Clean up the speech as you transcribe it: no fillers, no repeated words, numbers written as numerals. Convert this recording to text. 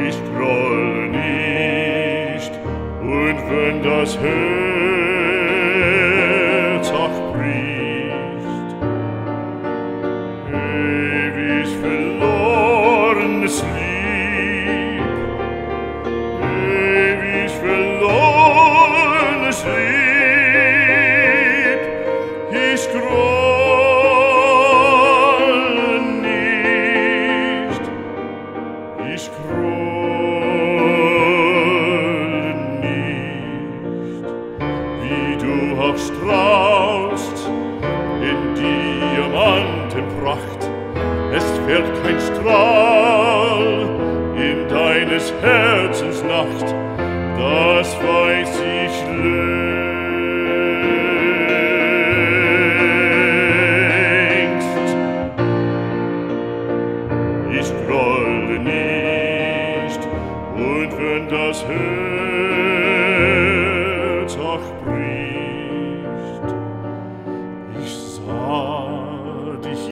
Ich grolle nicht, und wenn das Herz auch bricht, ewig verlorenes Lieb, ewig verlorenes Lieb, ich grolle nicht, ich grolle nicht, wie du auch strahlst in Diamantenpracht, es fällt kein Strahl in deines Herzens Nacht, das weiß ich längst. Ich grolle nicht, und wenn das Herz